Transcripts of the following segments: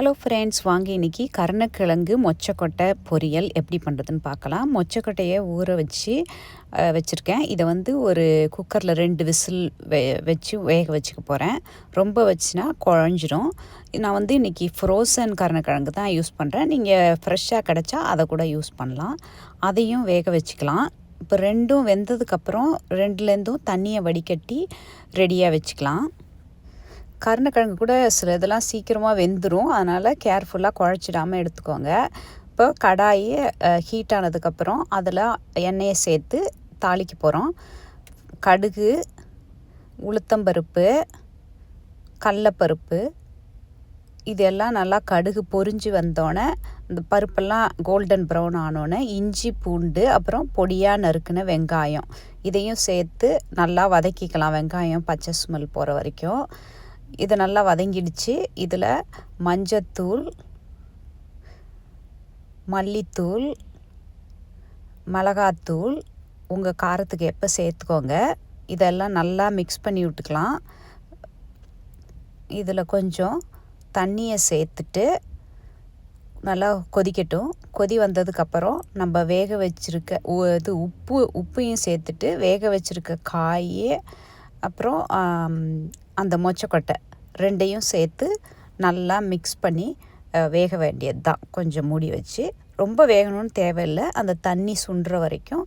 Hello friends, வாங்க இன்றைக்கி கருணக்கிழங்கு மொச்சக்கொட்டை பொரியல் எப்படி பண்ணுறதுன்னு பார்க்கலாம். மொச்சக்கொட்டையை ஊற வச்சு வச்சுருக்கேன். இதை ஒரு குக்கரில் 2 விசில் வச்சு வேக வச்சுக்க போகிறேன். ரொம்ப வச்சுனா குழஞ்சிரும். நான் இன்றைக்கி ஃப்ரோசன் கருணக்கிழங்கு தான் யூஸ் பண்ணுறேன். நீங்கள் ஃப்ரெஷ்ஷாக கிடச்சா அதை கூட யூஸ் பண்ணலாம். அதையும் வேக வச்சுக்கலாம். இப்போ 2ம் வெந்ததுக்கப்புறம் 2லேருந்தும் தண்ணியை வடிகட்டி ரெடியாக வச்சுக்கலாம். கருணக்கிழங்கு கூட சில இதெல்லாம் சீக்கிரமாக வெந்துடும். அதனால் கேர்ஃபுல்லாக குழச்சிடாமல் எடுத்துக்கோங்க. இப்போ கடாயி ஹீட் ஆனதுக்கப்புறம் அதில் எண்ணெயை சேர்த்து தாளிக்க போகிறோம். கடுகு, உளுத்தம்பருப்பு, கடலப்பருப்பு இதெல்லாம் நல்லா கடுகு பொரிஞ்சு வந்தோடனே இந்த பருப்பெல்லாம் கோல்டன் ப்ரௌன் ஆனோடனே இஞ்சி, பூண்டு, அப்புறம் பொடியாக நறுக்கின வெங்காயம் இதையும் சேர்த்து நல்லா வதக்கிக்கலாம். வெங்காயம் பச்சை ஸ்மெல் போகிற வரைக்கும் இது நல்லா வதங்கிடுச்சு. இதில் மஞ்சத்தூள், மல்லித்தூள், மிளகாத்தூள் உங்கள் காரத்துக்கு எப்போ சேர்த்துக்கோங்க. இதெல்லாம் நல்லா மிக்ஸ் பண்ணி விட்டுக்கலாம். இதில் கொஞ்சம் தண்ணியை சேர்த்துட்டு நல்லா கொதிக்கட்டும். கொதி வந்ததுக்கப்புறம் நம்ம வேக வச்சுருக்க உப்பையும் சேர்த்துட்டு வேக வச்சுருக்க காய், அப்புறம் அந்த மொச்சக்கொட்டை 2யும் சேர்த்து நல்லா மிக்ஸ் பண்ணி வேக வேண்டியது தான். கொஞ்சம் மூடி வச்சு, ரொம்ப வேகணும்னு தேவையில்லை. அந்த தண்ணி சுண்டுற வரைக்கும்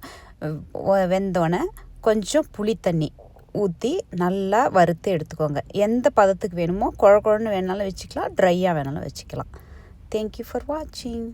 வெந்தோடனே கொஞ்சம் புளி தண்ணி ஊற்றி நல்லா வறுத்து எடுத்துக்கோங்க. எந்த பதத்துக்கு வேணுமோ, குழ குழன்னு வேணாலும் வச்சுக்கலாம், ட்ரையாக வேணாலும் வச்சுக்கலாம். தேங்க்யூ ஃபார் வாட்சிங்.